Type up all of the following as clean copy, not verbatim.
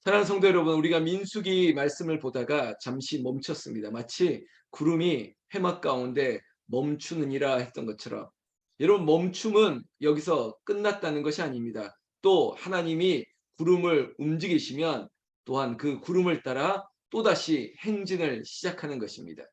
사랑하는 성도 여러분, 우리가 민수기 말씀을 보다가 잠시 멈췄습니다. 마치 구름이 해막 가운데 멈추느니라 했던 것처럼, 여러분, 멈춤은 여기서 끝났다는 것이 아닙니다. 또 하나님이 구름을 움직이시면 또한 그 구름을 따라 또다시 행진을 시작하는 것입니다.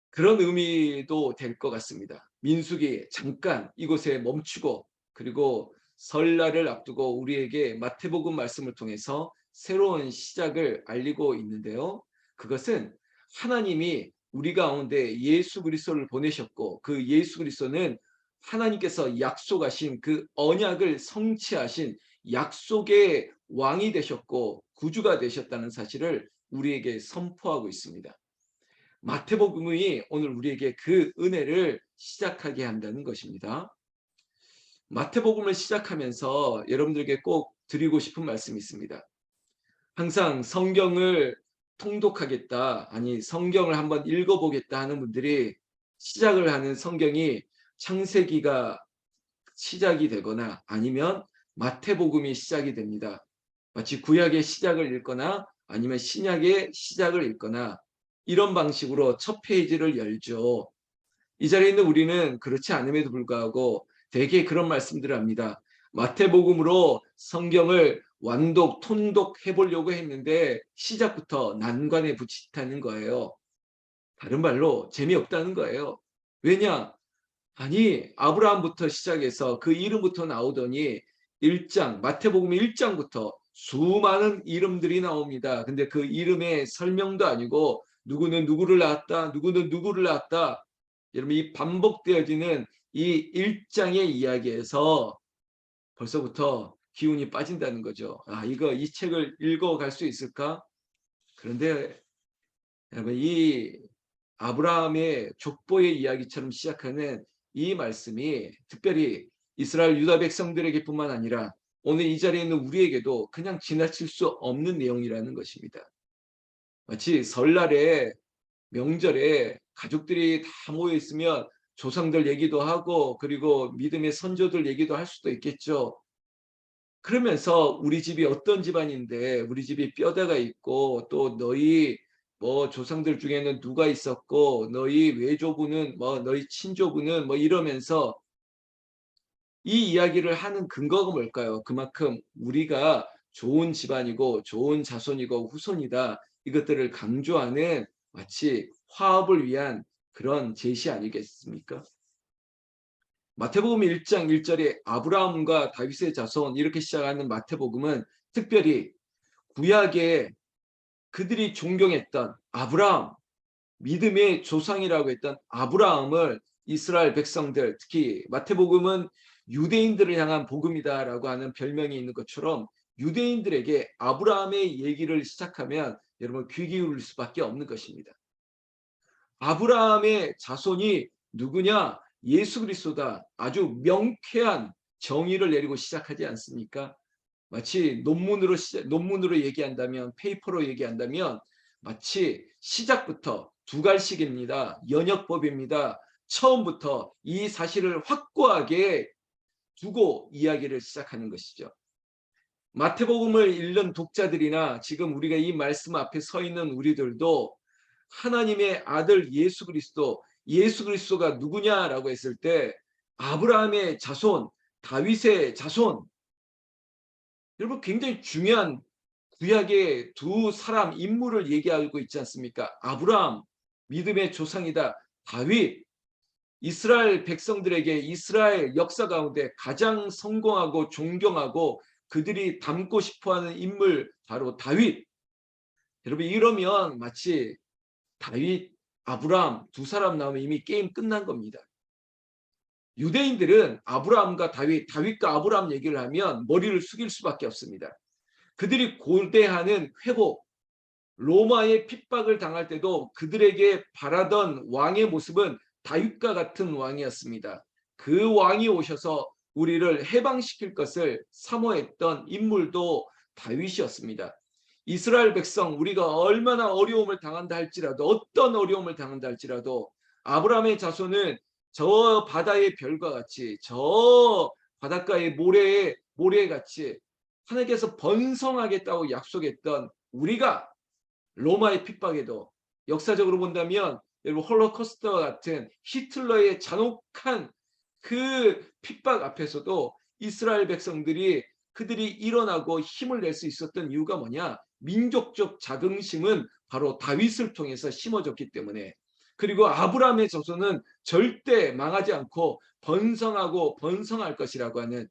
그런 의미도 될 것 같습니다. 민수기 잠깐 이곳에 멈추고, 그리고 설날을 앞두고 우리에게 마태복음 말씀을 통해서 새로운 시작을 알리고 있는데요. 그것은 하나님이 우리 가운데 예수 그리스도를 보내셨고, 그 예수 그리스도는 하나님께서 약속하신 그 언약을 성취하신 약속의 왕이 되셨고 구주가 되셨다는 사실을 우리에게 선포하고 있습니다. 마태복음이 오늘 우리에게 그 은혜를 시작하게 한다는 것입니다. 마태복음을 시작하면서 여러분들에게 꼭 드리고 싶은 말씀이 있습니다. 항상 성경을 통독하겠다, 아니 성경을 한번 읽어보겠다 하는 분들이 시작을 하는 성경이 창세기가 시작이 되거나 아니면 마태복음이 시작이 됩니다. 마치 구약의 시작을 읽거나 아니면 신약의 시작을 읽거나 이런 방식으로 첫 페이지를 열죠. 이 자리에 있는 우리는 그렇지 않음에도 불구하고 대개 그런 말씀들을 합니다. 마태복음으로 성경을 완독, 통독해 보려고 했는데 시작부터 난관에 부딪히는 거예요. 다른 말로 재미없다는 거예요. 왜냐? 아니, 아브라함부터 시작해서 그 이름부터 나오더니 1장, 마태복음 1장부터 수많은 이름들이 나옵니다. 근데 그 이름의 설명도 아니고 누구는 누구를 낳았다, 누구는 누구를 낳았다. 여러분, 이 반복되어지는 이 1장의 이야기에서 벌써부터 기운이 빠진다는 거죠. 아, 이 책을 읽어갈 수 있을까? 그런데 여러분, 이 아브라함의 족보의 이야기처럼 시작하는 이 말씀이 특별히 이스라엘 유다 백성들에게 뿐만 아니라 오늘 이 자리에 있는 우리에게도 그냥 지나칠 수 없는 내용이라는 것입니다. 마치 설날에, 명절에 가족들이 다 모여 있으면 조상들 얘기도 하고 그리고 믿음의 선조들 얘기도 할 수도 있겠죠. 그러면서 우리 집이 어떤 집안인데 우리 집이 뼈대가 있고 또 너희 뭐 조상들 중에는 누가 있었고 너희 외조부는 뭐 너희 친조부는 뭐 이러면서 이 이야기를 하는 근거가 뭘까요? 그만큼 우리가 좋은 집안이고 좋은 자손이고 후손이다, 이것들을 강조하는 마치 화합을 위한 그런 제시 아니겠습니까? 마태복음 1장 1절에 아브라함과 다윗의 자손 이렇게 시작하는 마태복음은 특별히 구약에 그들이 존경했던 아브라함, 믿음의 조상이라고 했던 아브라함을 이스라엘 백성들, 특히 마태복음은 유대인들을 향한 복음이다라고 하는 별명이 있는 것처럼 유대인들에게 아브라함의 얘기를 시작하면 여러분 귀 기울일 수밖에 없는 것입니다. 아브라함의 자손이 누구냐? 예수 그리스도다. 아주 명쾌한 정의를 내리고 시작하지 않습니까? 마치 논문으로 얘기한다면, 페이퍼로 얘기한다면 마치 시작부터 두 갈씩입니다. 연역법입니다. 처음부터 이 사실을 확고하게 두고 이야기를 시작하는 것이죠. 마태복음을 읽는 독자들이나 지금 우리가 이 말씀 앞에 서 있는 우리들도 하나님의 아들 예수 그리스도, 예수 그리스도가 누구냐라고 했을 때 아브라함의 자손, 다윗의 자손, 여러분 굉장히 중요한 구약의 두 사람 인물을 얘기하고 있지 않습니까? 아브라함, 믿음의 조상이다. 다윗, 이스라엘 백성들에게 이스라엘 역사 가운데 가장 성공하고 존경하고 그들이 닮고 싶어하는 인물 바로 다윗. 여러분 이러면 마치 다윗, 아브라함 두 사람 나오면 이미 게임 끝난 겁니다. 유대인들은 아브라함과 다윗, 다윗과 아브라함 얘기를 하면 머리를 숙일 수밖에 없습니다. 그들이 고대하는 회복, 로마의 핍박을 당할 때도 그들에게 바라던 왕의 모습은 다윗과 같은 왕이었습니다. 그 왕이 오셔서 우리를 해방시킬 것을 사모했던 인물도 다윗이었습니다. 이스라엘 백성, 우리가 얼마나 어려움을 당한다 할지라도, 어떤 어려움을 당한다 할지라도 아브라함의 자손은 저 바다의 별과 같이, 저 바닷가의 모래같이 하나님께서 번성하겠다고 약속했던 우리가 로마의 핍박에도 역사적으로 본다면 여러분 홀로코스트와 같은 히틀러의 잔혹한 그 핍박 앞에서도 이스라엘 백성들이 그들이 일어나고 힘을 낼 수 있었던 이유가 뭐냐? 민족적 자긍심은 바로 다윗을 통해서 심어졌기 때문에, 그리고 아브라함의 자손은 절대 망하지 않고 번성하고 번성할 것이라고 하는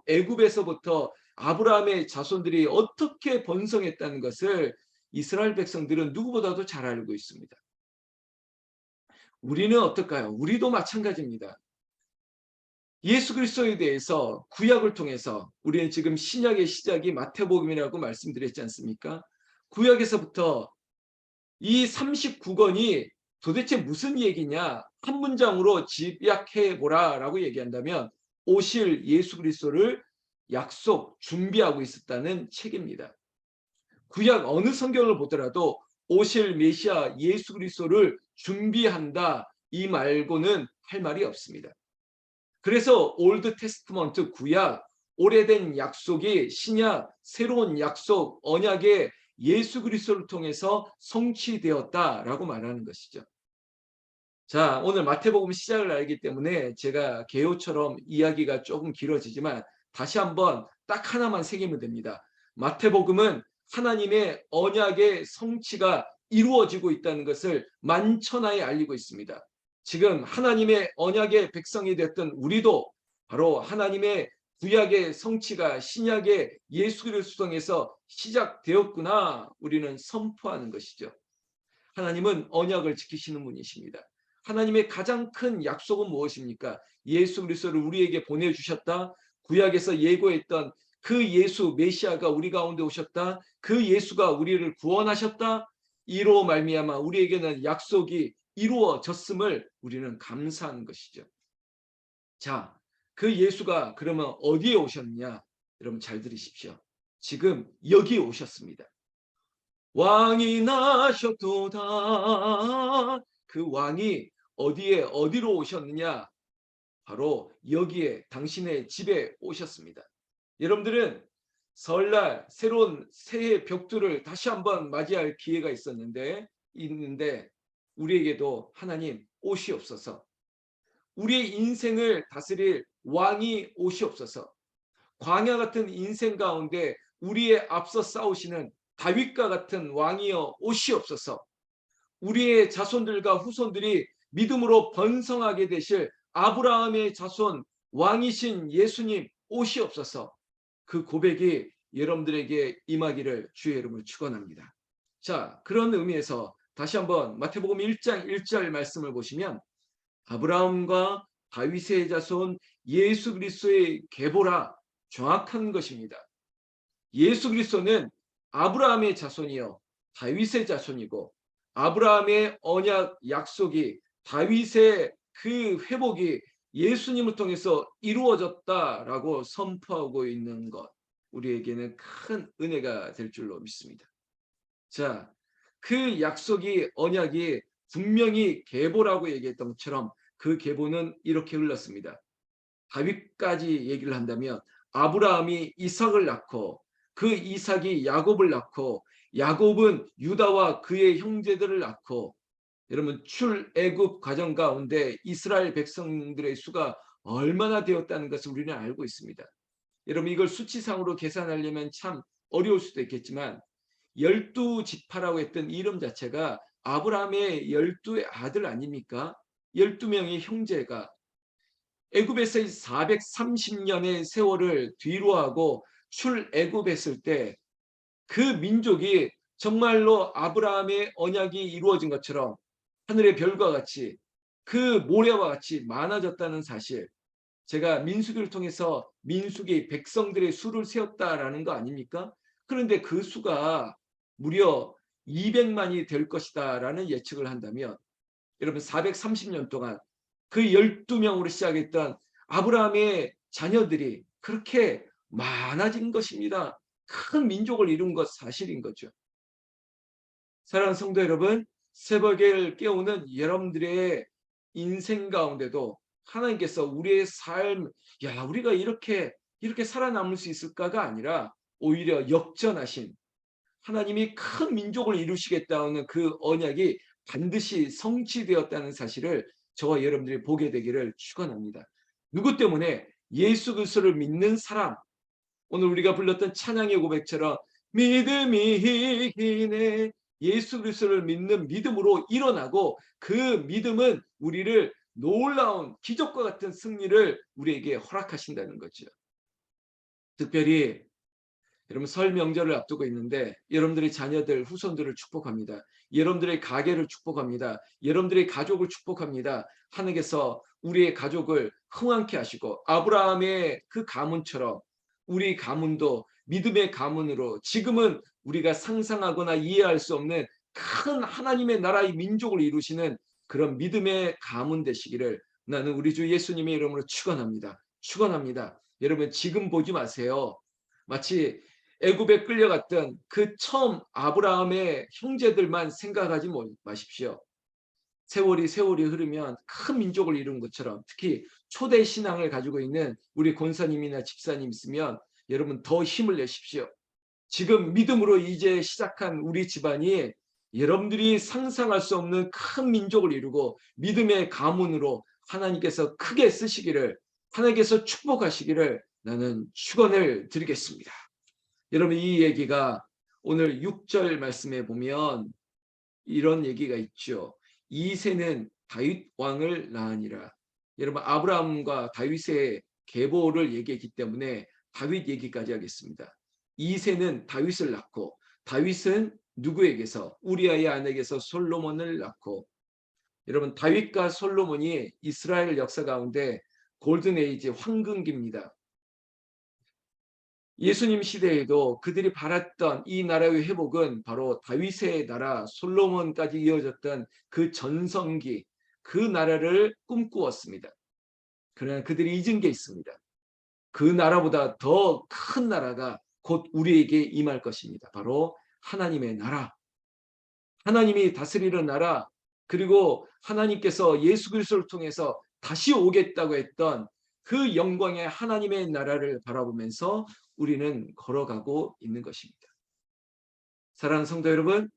애굽에서부터 아브라함의 자손들이 어떻게 번성했다는 것을 이스라엘 백성들은 누구보다도 잘 알고 있습니다. 우리는 어떨까요? 우리도 마찬가지입니다. 예수 그리스도에 대해서 구약을 통해서 우리는 지금 신약의 시작이 마태복음이라고 말씀드렸지 않습니까? 구약에서부터 이 39권이 도대체 무슨 얘기냐? 한 문장으로 집약해 보라라고 얘기한다면 오실 예수 그리스도를 약속 준비하고 있었다는 책입니다. 구약 어느 성경을 보더라도 오실 메시아 예수 그리스도를 준비한다 이 말고는 할 말이 없습니다. 그래서 올드 테스트먼트 구약 오래된 약속이 신약 새로운 약속 언약의 예수 그리스도를 통해서 성취되었다라고 말하는 것이죠. 자, 오늘 마태복음 시작을 알기 때문에 제가 개요처럼 이야기가 조금 길어지지만 다시 한번 딱 하나만 새기면 됩니다. 마태복음은 하나님의 언약의 성취가 이루어지고 있다는 것을 만천하에 알리고 있습니다. 지금 하나님의 언약의 백성이 됐던 우리도 바로 하나님의 구약의 성취가 신약의 예수 그리스도 통해서 시작되었구나 우리는 선포하는 것이죠. 하나님은 언약을 지키시는 분이십니다. 하나님의 가장 큰 약속은 무엇입니까? 예수 그리스도를 우리에게 보내주셨다. 구약에서 예고했던 그 예수 메시아가 우리 가운데 오셨다. 그 예수가 우리를 구원하셨다. 이로 말미암아 우리에게는 약속이 이루어졌음을 우리는 감사하는 것이죠. 자, 그 예수가 그러면 어디에 오셨느냐? 여러분 잘 들으십시오. 지금 여기에 오셨습니다. 왕이 나셨도다. 그 왕이 어디로 오셨느냐? 바로 여기에 당신의 집에 오셨습니다. 여러분들은 설날 새로운 새해 벽두를 다시 한번 맞이할 기회가 있는데 우리에게도 하나님 오시옵소서. 우리의 인생을 다스릴 왕이 오시옵소서. 광야 같은 인생 가운데 우리의 앞서 싸우시는 다윗과 같은 왕이여 오시옵소서. 우리의 자손들과 후손들이 믿음으로 번성하게 되실 아브라함의 자손 왕이신 예수님 오시옵소서. 그 고백이 여러분들에게 임하기를 주의 이름으로 축원합니다. 자, 그런 의미에서 다시 한번 마태복음 1장 1절 말씀을 보시면 아브라함과 다윗의 자손 예수 그리스도의 계보라 정확한 것입니다. 예수 그리스도는 아브라함의 자손이요 다윗의 자손이고 아브라함의 언약 약속이 다윗의 그 회복이 예수님을 통해서 이루어졌다라고 선포하고 있는 것 우리에게는 큰 은혜가 될 줄로 믿습니다. 자, 그 약속이 언약이 분명히 계보라고 얘기했던 것처럼 그 계보는 이렇게 흘렀습니다. 다윗까지 얘기를 한다면 아브라함이 이삭을 낳고 그 이삭이 야곱을 낳고 야곱은 유다와 그의 형제들을 낳고 여러분 출애굽 과정 가운데 이스라엘 백성들의 수가 얼마나 되었다는 것을 우리는 알고 있습니다. 여러분 이걸 수치상으로 계산하려면 참 어려울 수도 있겠지만 12지파라고 했던 이름 자체가 아브라함의 12의 아들 아닙니까? 12명의 형제가 애굽에서 430년의 세월을 뒤로하고 출애굽했을 때 그 민족이 정말로 아브라함의 언약이 이루어진 것처럼 하늘의 별과 같이 그 모래와 같이 많아졌다는 사실, 제가 민수기를 통해서 민수기 백성들의 수를 세웠다라는 거 아닙니까? 그런데 그 수가 무려 200만이 될 것이다라는 예측을 한다면 여러분 430년 동안 그 12명으로 시작했던 아브라함의 자녀들이 그렇게 많아진 것입니다. 큰 민족을 이룬 것 사실인 거죠. 사랑하는 성도 여러분, 새벽을 깨우는 여러분들의 인생 가운데도 하나님께서 우리의 삶, 야 우리가 이렇게 이렇게 살아남을 수 있을까가 아니라 오히려 역전하신 하나님이 큰 민족을 이루시겠다는 그 언약이 반드시 성취되었다는 사실을 저와 여러분들이 보게 되기를 축원합니다. 누구 때문에? 예수 그리스도를 믿는 사람. 오늘 우리가 불렀던 찬양의 고백처럼 믿음이 이기네, 예수 그리스도를 믿는 믿음으로 일어나고 그 믿음은 우리를 놀라운 기적과 같은 승리를 우리에게 허락하신다는 거죠. 특별히 여러분 설 명절을 앞두고 있는데 여러분들의 자녀들, 후손들을 축복합니다. 여러분들의 가게를 축복합니다. 여러분들의 가족을 축복합니다. 하나님께서 우리의 가족을 흥왕케 하시고 아브라함의 그 가문처럼 우리 가문도 믿음의 가문으로 지금은 우리가 상상하거나 이해할 수 없는 큰 하나님의 나라의 민족을 이루시는 그런 믿음의 가문 되시기를 나는 우리 주 예수님의 이름으로 축원합니다. 축원합니다. 여러분 지금 보지 마세요. 마치 애굽에 끌려갔던 그 처음 아브라함의 형제들만 생각하지 마십시오. 세월이 흐르면 큰 민족을 이룬 것처럼, 특히 초대 신앙을 가지고 있는 우리 권사님이나 집사님 있으면 여러분 더 힘을 내십시오. 지금 믿음으로 이제 시작한 우리 집안이 여러분들이 상상할 수 없는 큰 민족을 이루고 믿음의 가문으로 하나님께서 크게 쓰시기를, 하나님께서 축복하시기를 나는 축원을 드리겠습니다. 여러분 이 얘기가 오늘 6절 말씀에 보면 이런 얘기가 있죠. 이새는 다윗 왕을 낳으니라. 여러분 아브라함과 다윗의 계보를 얘기했기 때문에 다윗 얘기까지 하겠습니다. 이새는 다윗을 낳고, 다윗은 누구에게서? 우리아의 아내에게서 솔로몬을 낳고. 여러분 다윗과 솔로몬이 이스라엘 역사 가운데 골든 에이지, 황금기입니다. 예수님 시대에도 그들이 바랐던 이 나라의 회복은 바로 다윗의 나라, 솔로몬까지 이어졌던 그 전성기, 그 나라를 꿈꾸었습니다. 그러나 그들이 잊은 게 있습니다. 그 나라보다 더 큰 나라가 곧 우리에게 임할 것입니다. 바로 하나님의 나라, 하나님이 다스리는 나라, 그리고 하나님께서 예수 그리스도를 통해서 다시 오겠다고 했던 그 영광의 하나님의 나라를 바라보면서 우리는 걸어가고 있는 것입니다. 사랑하는 성도 여러분,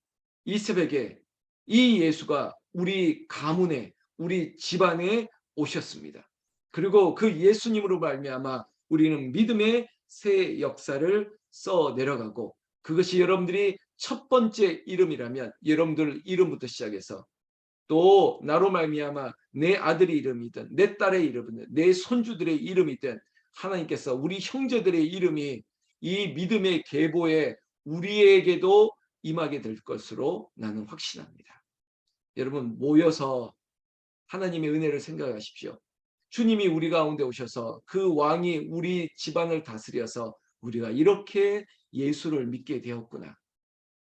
이 새벽에 이 예수가 우리 가문에, 우리 집안에 오셨습니다. 그리고 그 예수님으로 말미암아 우리는 믿음의 새 역사를 써 내려가고, 그것이 여러분들이 첫 번째 이름이라면 여러분들 이름부터 시작해서 또 나로 말미암아 내 아들의 이름이든 내 딸의 이름이든 내 손주들의 이름이든 하나님께서 우리 형제들의 이름이 이 믿음의 계보에 우리에게도 임하게 될 것으로 나는 확신합니다. 여러분 모여서 하나님의 은혜를 생각하십시오. 주님이 우리 가운데 오셔서 그 왕이 우리 집안을 다스려서 우리가 이렇게 예수를 믿게 되었구나.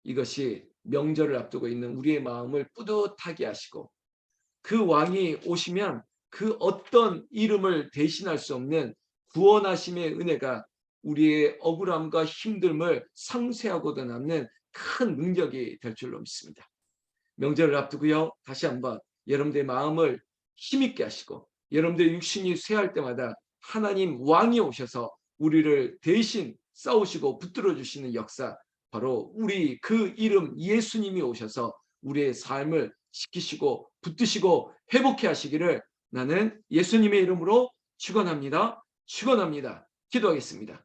이것이 명절을 앞두고 있는 우리의 마음을 뿌듯하게 하시고, 그 왕이 오시면 그 어떤 이름을 대신할 수 없는 구원하심의 은혜가 우리의 억울함과 힘듦을 상쇄하고도 남는 큰 능력이 될 줄로 믿습니다. 명절을 앞두고요, 다시 한번 여러분들의 마음을 힘있게 하시고, 여러분들의 육신이 쇠할 때마다 하나님 왕이 오셔서 우리를 대신 싸우시고 붙들어 주시는 역사, 바로 우리 그 이름 예수님이 오셔서 우리의 삶을 지키시고 붙드시고 회복해 하시기를 나는 예수님의 이름으로 축원합니다. 축원합니다. 기도하겠습니다.